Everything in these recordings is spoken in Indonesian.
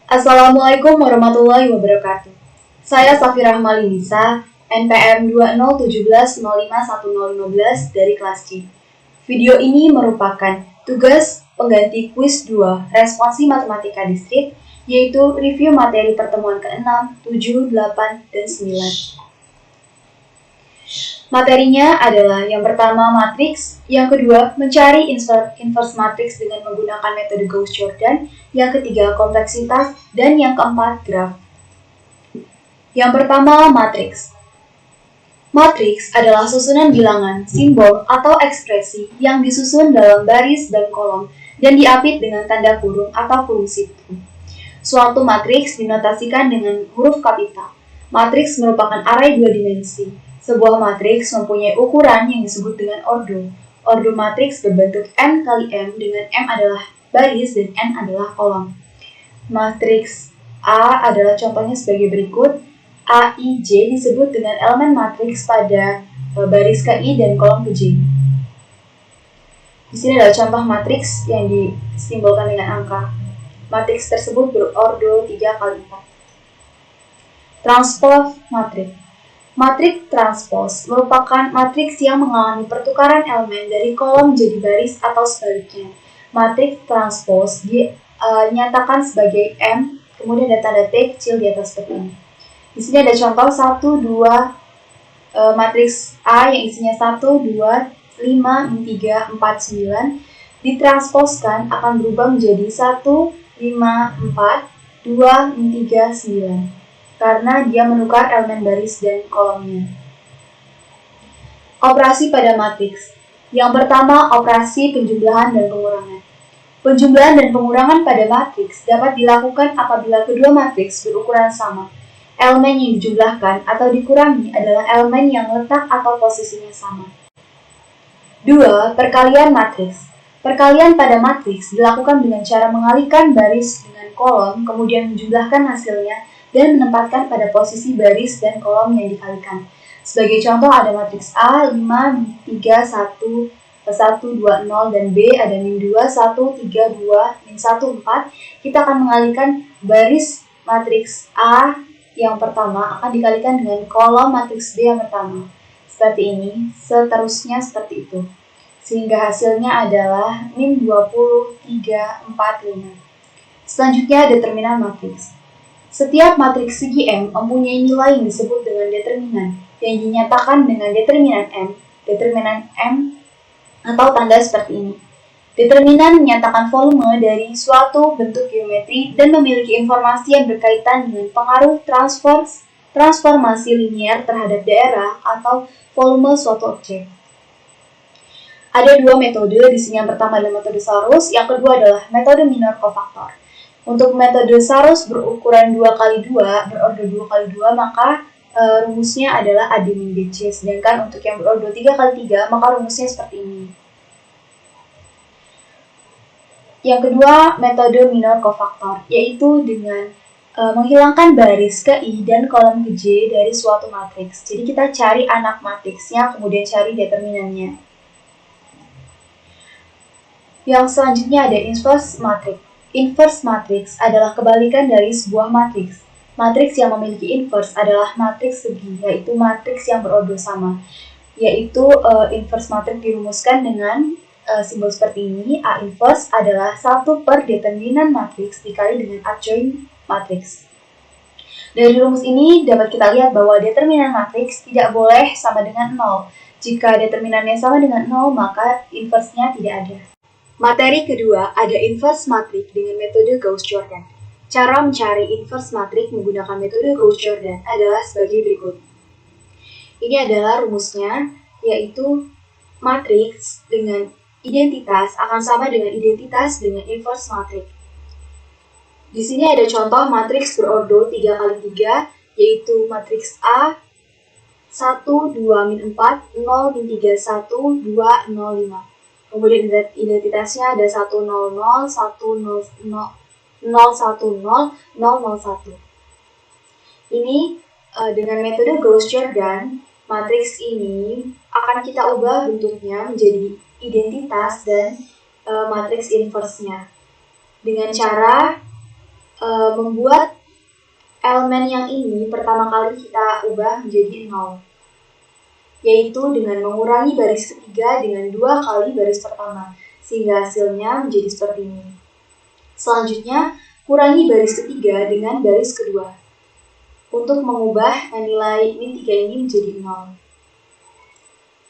Assalamualaikum warahmatullahi wabarakatuh. Saya Safira Malinisa, NPM 2017-051015 dari kelas C. Video ini merupakan tugas pengganti kuis 2 responsi matematika distrik, yaitu review materi pertemuan ke-6, 7, 8, dan 9. Materinya adalah yang pertama matriks, yang kedua mencari inverse matriks dengan menggunakan metode Gauss-Jordan, yang ketiga kompleksitas, dan yang keempat graf. Yang pertama matriks. Matriks adalah susunan bilangan, simbol, atau ekspresi yang disusun dalam baris dan kolom dan diapit dengan tanda kurung atau kurung siku. Suatu matriks dinotasikan dengan huruf kapital. Matriks merupakan array dua dimensi. Sebuah matriks mempunyai ukuran yang disebut dengan ordo. Ordo matriks berbentuk n kali m, dengan m adalah baris dan n adalah kolom. Matriks A adalah contohnya sebagai berikut. A, I, J disebut dengan elemen matriks pada baris ke I dan kolom ke J. Di sini adalah contoh matriks yang disimbolkan dengan angka. Matriks tersebut berordo 3 kali 4. Transpose matriks. Matriks transpose merupakan matriks yang mengalami pertukaran elemen dari kolom menjadi baris atau sebaliknya. Matriks transpose dinyatakan sebagai M, kemudian ada tanda T kecil di atas seperti ini. Di sini ada contoh 1, 2, matriks A yang isinya 1, 2, 5, 3, 4, 9 ditransposkan akan berubah menjadi 1, 5, 4, 2, 3, 9 karena dia menukar elemen baris dan kolomnya. Operasi pada matriks. Yang pertama, operasi penjumlahan dan pengurangan. Penjumlahan dan pengurangan pada matriks dapat dilakukan apabila kedua matriks berukuran sama. Elemen yang dijumlahkan atau dikurangi adalah elemen yang letak atau posisinya sama. 2. Perkalian matriks. Perkalian pada matriks dilakukan dengan cara mengalihkan baris dengan kolom, kemudian menjumlahkan hasilnya dan menempatkan pada posisi baris dan kolom yang dikalikan. Sebagai contoh ada matriks A 5, 3, 1, 1, 2, 0 dan B ada min 2, 1, 3, 2, min 1, 4. Kita akan mengalihkan baris matriks A yang pertama akan dikalikan dengan kolom matriks B yang pertama. Seperti ini, seterusnya seperti itu. Sehingga hasilnya adalah min 20, 3, 4, 5. Selanjutnya determinan matriks. Setiap matriks segi M mempunyai nilai yang disebut dengan determinan, yang dinyatakan dengan determinan M. Determinan M atau tanda seperti ini. Determinan menyatakan volume dari suatu bentuk geometri dan memiliki informasi yang berkaitan dengan pengaruh transformasi linier terhadap daerah atau volume suatu objek. Ada dua metode, di sini yang pertama adalah metode Sarus, yang kedua adalah metode minor kofaktor. Untuk metode Sarus berukuran 2x2, berordo 2x2, maka rumusnya adalah AD min BC. Sedangkan untuk yang berordo 3x3, maka rumusnya seperti ini. Yang kedua, metode minor kofaktor, yaitu dengan menghilangkan baris ke I dan kolom ke J dari suatu matriks. Jadi kita cari anak matriksnya, kemudian cari determinannya. Yang selanjutnya ada inverse matriks. Inverse matriks adalah kebalikan dari sebuah matriks. Matriks yang memiliki inverse adalah matriks segi, yaitu matriks yang berordo sama. Yaitu inverse matriks dirumuskan dengan simbol seperti ini. A inverse adalah 1 per determinan matriks dikali dengan adjoint matriks. Dari rumus ini dapat kita lihat bahwa determinan matriks tidak boleh sama dengan 0. Jika determinannya sama dengan 0, maka inverse-nya tidak ada. Materi kedua ada inverse matriks dengan metode Gauss-Jordan. Cara mencari inverse matriks menggunakan metode Gauss-Jordan adalah sebagai berikut. Ini adalah rumusnya, yaitu matriks dengan identitas akan sama dengan identitas dengan inverse matriks. Di sini ada contoh matriks berordo 3x3, yaitu matriks A 1, 2, min 4, 0, min 3, 1, 2, 0, 5. Kemudian identitasnya ada 100, 100, 010, 001. Ini dengan metode Gauss-Jordan, matriks ini akan kita ubah bentuknya menjadi identitas dan matriks inverse-nya dengan cara membuat elemen yang ini pertama kali kita ubah menjadi 0, yaitu dengan mengurangi baris ketiga dengan 2 kali baris pertama, sehingga hasilnya menjadi seperti ini. Selanjutnya, kurangi baris ketiga dengan baris kedua, untuk mengubah nilai min 3 ini menjadi 0.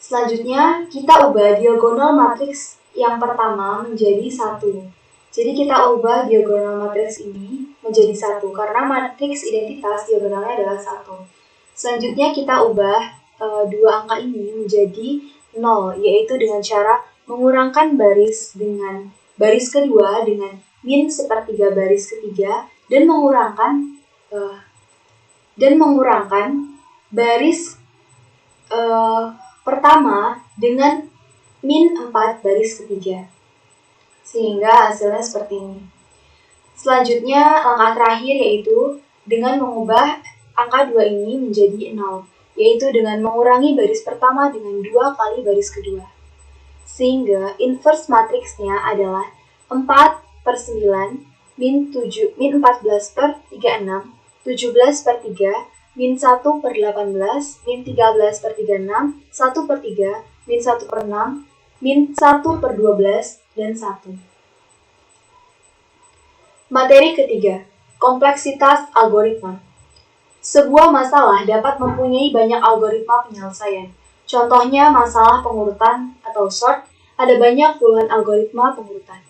Selanjutnya, kita ubah diagonal matriks yang pertama menjadi 1. Jadi kita ubah diagonal matriks ini menjadi 1, karena matriks identitas diagonalnya adalah 1. Selanjutnya kita ubah dua angka ini menjadi 0, yaitu dengan cara mengurangkan baris kedua dengan min sepertiga baris ketiga dan mengurangkan baris pertama dengan min 4 baris ketiga, sehingga hasilnya seperti ini. Selanjutnya langkah terakhir yaitu dengan mengubah angka 2 ini menjadi 0, yaitu dengan mengurangi baris pertama dengan 2 kali baris kedua. Sehingga inverse matriksnya adalah 4/9, min 14 per 36, 17 per 3, min 1 per 18, min 13 per 36, 1 per 3, min 1 per 6, min 1 per 12, dan 1. Materi ketiga, kompleksitas algoritma. Sebuah masalah dapat mempunyai banyak algoritma penyelesaian. Contohnya masalah pengurutan atau sort, ada banyak puluhan algoritma pengurutan.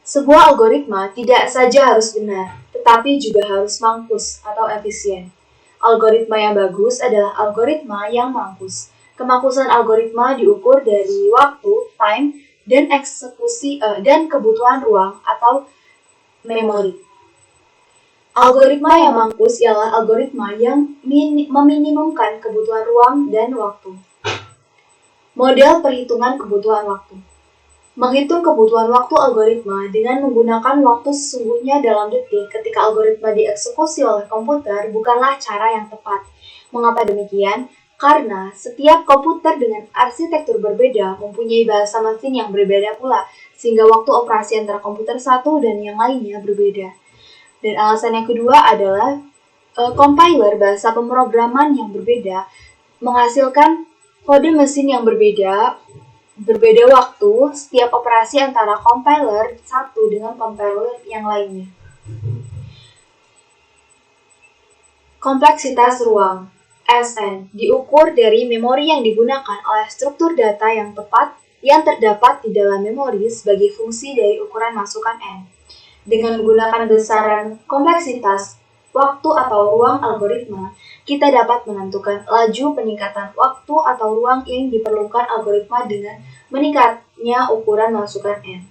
Sebuah algoritma tidak saja harus benar, tetapi juga harus mampus atau efisien. Algoritma yang bagus adalah algoritma yang mampus. Kemampusan algoritma diukur dari waktu, time, dan eksekusi dan kebutuhan ruang atau memori. Algoritma yang mampus ialah algoritma yang meminimumkan kebutuhan ruang dan waktu. Model perhitungan kebutuhan waktu. Menghitung kebutuhan waktu algoritma dengan menggunakan waktu sesungguhnya dalam detik ketika algoritma dieksekusi oleh komputer bukanlah cara yang tepat. Mengapa demikian? Karena setiap komputer dengan arsitektur berbeda mempunyai bahasa mesin yang berbeda pula, sehingga waktu operasi antara komputer satu dan yang lainnya berbeda. Dan alasan yang kedua adalah compiler bahasa pemrograman yang berbeda menghasilkan kode mesin yang berbeda waktu setiap operasi antara compiler satu dengan compiler yang lainnya. Kompleksitas ruang SN diukur dari memori yang digunakan oleh struktur data yang tepat yang terdapat di dalam memori sebagai fungsi dari ukuran masukan N. Dengan menggunakan besaran kompleksitas waktu atau ruang algoritma, kita dapat menentukan laju peningkatan waktu atau ruang yang diperlukan algoritma dengan meningkatnya ukuran masukan N.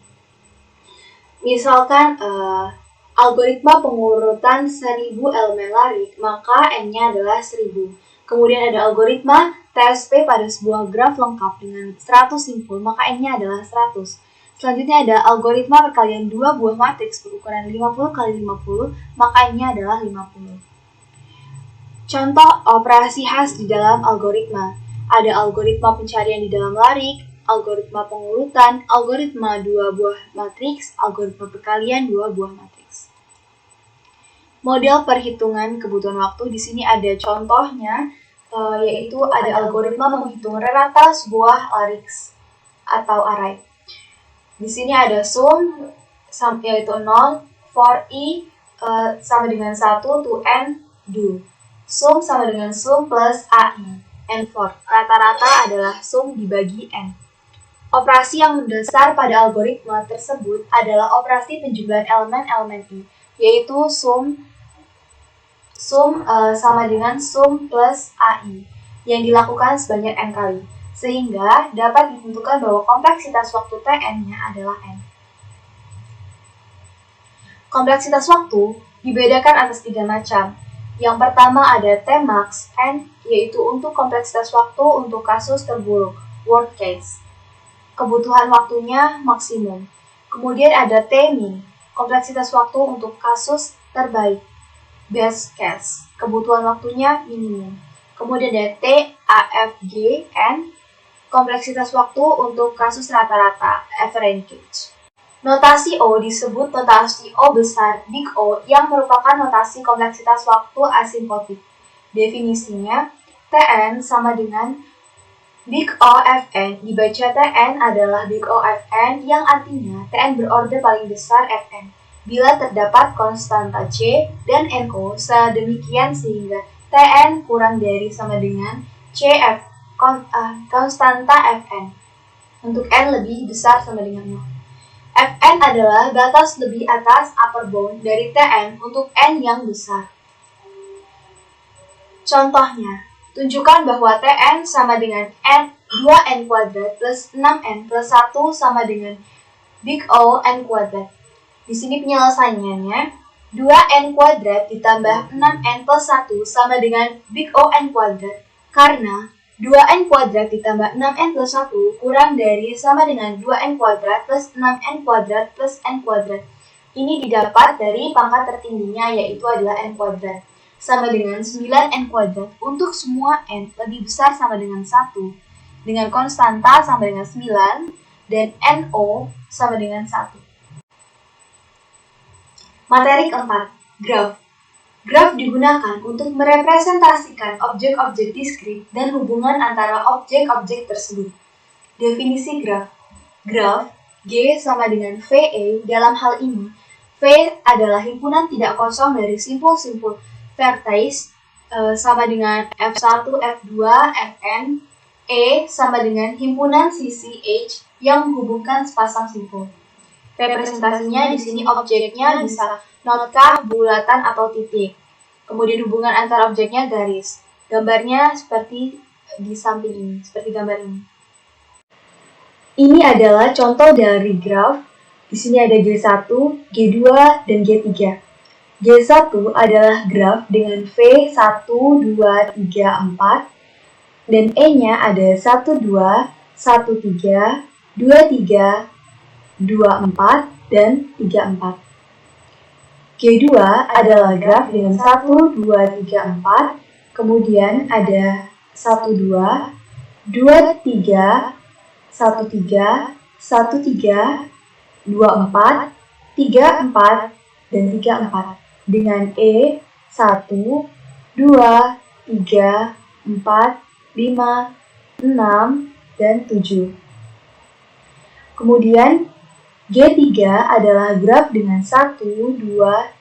Misalkan algoritma pengurutan 1000 elemen larik, maka N-nya adalah 1000. Kemudian ada algoritma TSP pada sebuah graf lengkap dengan 100 simpul, maka N-nya adalah 100. Selanjutnya ada algoritma perkalian 2 buah matriks berukuran 50 x 50, maka N-nya adalah 50. Contoh operasi khas di dalam algoritma. Ada algoritma pencarian di dalam larik, algoritma pengurutan, algoritma 2 buah matriks, algoritma perkalian 2 buah matriks. Model perhitungan kebutuhan waktu di sini ada contohnya, yaitu ada algoritma menghitung rata sebuah larik atau array. Di sini ada sum yaitu 0, for i sama dengan 1 to n do. Sum sama dengan sum plus ai, and for. Rata-rata adalah sum dibagi n. Operasi yang mendasar pada algoritma tersebut adalah operasi penjumlahan elemen-elemen i, yaitu sum sama dengan sum plus ai, yang dilakukan sebanyak n kali. Sehingga dapat ditentukan bahwa kompleksitas waktu Tn-nya adalah n. Kompleksitas waktu dibedakan atas 3 macam. Yang pertama ada Tmax n, yaitu untuk kompleksitas waktu untuk kasus terburuk, worst case. Kebutuhan waktunya maksimum. Kemudian ada Tmin, kompleksitas waktu untuk kasus terbaik, best case. Kebutuhan waktunya minimum. Kemudian ada TAFG n, kompleksitas waktu untuk kasus rata-rata, average. Notasi O disebut notasi O besar, big O, yang merupakan notasi kompleksitas waktu asimptotik. Definisinya, Tn sama dengan big O Fn, dibaca Tn adalah big O Fn yang artinya Tn berorder paling besar Fn. Bila terdapat konstanta C dan NO sedemikian sehingga Tn kurang dari sama dengan Cf konstanta Fn untuk N lebih besar sama dengan 0. Fn adalah batas lebih atas upper bound dari Tn untuk N yang besar. Contohnya, tunjukkan bahwa Tn sama dengan N 2N kuadrat plus 6N plus 1 sama dengan big O N kuadrat. Di sini penyelesaiannya, 2N kuadrat ditambah 6N plus 1 sama dengan big O N kuadrat. Karena 2N kuadrat ditambah 6N plus 1 kurang dari sama dengan 2N kuadrat plus 6N kuadrat plus N kuadrat. Ini didapat dari pangkat tertingginya yaitu adalah N kuadrat. Sama dengan 9N kuadrat untuk semua N lebih besar sama dengan 1. Dengan konstanta sama dengan 9 dan NO sama dengan 1. Materi keempat, graf. Graf digunakan untuk merepresentasikan objek-objek diskrit dan hubungan antara objek-objek tersebut. Definisi graf. Graf G sama dengan VE. Dalam hal ini, V adalah himpunan tidak kosong dari simpul-simpul vertex sama dengan F1, F2, Fn. E sama dengan himpunan sisi H yang menghubungkan sepasang simpul. Representasinya di sini objeknya bisa notkah, bulatan, atau titik. Kemudian hubungan antara objeknya garis. Gambarnya seperti di samping ini, seperti gambar ini. Ini adalah contoh dari graf. Di sini ada G1, G2, dan G3. G1 adalah graf dengan V 1, 2, 3, 4. Dan E-nya ada 1, 2, 1, 3, 2, 3, 2, 4, dan 3, 4. G2 adalah graf dengan 1, 2, 3, 4, kemudian ada 1, 2, 2, 3, 1, 3, 1, 3, 2, 4, 3, 4, dan 3, 4. Dengan E 1, 2, 3, 4, 5, 6, dan 7. Kemudian G3 adalah graf dengan 1, 2,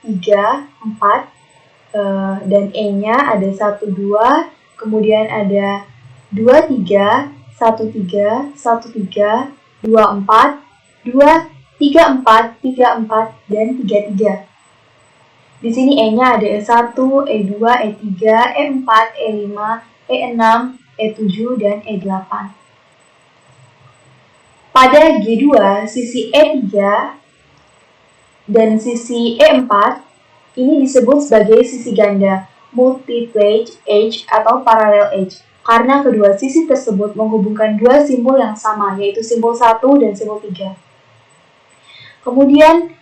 3, 4, dan E-nya ada 1, 2, kemudian ada 2, 3, 1, 3, 1, 3, 2, 4, 2, 3, 4, 3, 4, dan 3, 3. Di sini E-nya ada E1, E2, E3, E4, E5, E6, E7, dan E8. Pada G2, sisi E3 dan sisi E4 ini disebut sebagai sisi ganda, multiple edge atau parallel edge, karena kedua sisi tersebut menghubungkan dua simbol yang sama, yaitu simbol 1 dan simbol 3. Kemudian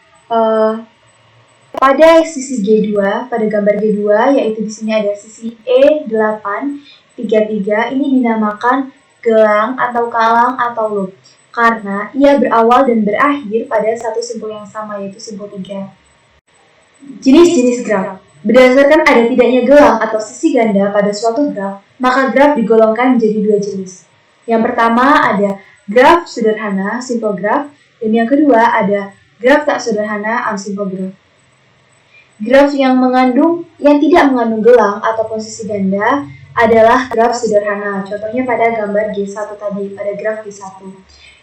pada sisi G2, pada gambar G2, yaitu di sini ada sisi E8, 3, ini dinamakan gelang atau kalang atau loop, karena ia berawal dan berakhir pada satu simbol yang sama, yaitu simbol 3. Jenis-jenis graf. Berdasarkan ada tidaknya gelang atau sisi ganda pada suatu graf, maka graf digolongkan menjadi dua jenis. Yang pertama ada graf sederhana, simple graph, dan yang kedua ada graf tak sederhana, unsimple graph. Graf yang tidak mengandung gelang ataupun sisi ganda adalah graf sederhana. Contohnya pada gambar G1 tadi, pada graf G1.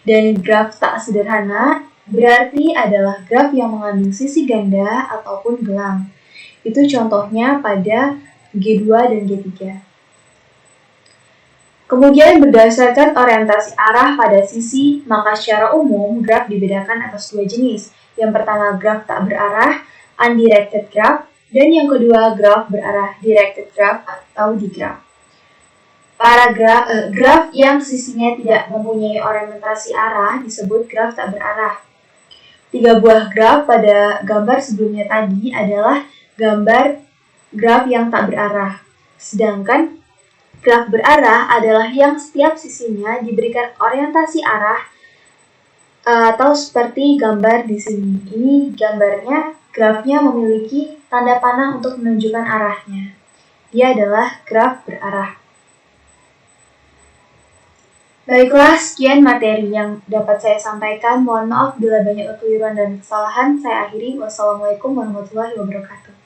Dan graf tak sederhana berarti adalah graf yang mengandung sisi ganda ataupun gelang. Itu contohnya pada G2 dan G3. Kemudian berdasarkan orientasi arah pada sisi, maka secara umum graf dibedakan atas dua jenis. Yang pertama graf tak berarah, undirected graph, dan yang kedua graf berarah, directed graph atau digraph. Para graf yang sisinya tidak mempunyai orientasi arah disebut graf tak berarah. 3 buah graf pada gambar sebelumnya tadi adalah gambar graf yang tak berarah. Sedangkan graf berarah adalah yang setiap sisinya diberikan orientasi arah Atau seperti gambar di sini. Ini gambarnya, grafnya memiliki tanda panah untuk menunjukkan arahnya. Dia adalah graf berarah. Baiklah, sekian materi yang dapat saya sampaikan. Mohon maaf bila banyak kekeliruan dan kesalahan. Saya akhiri. Wassalamualaikum warahmatullahi wabarakatuh.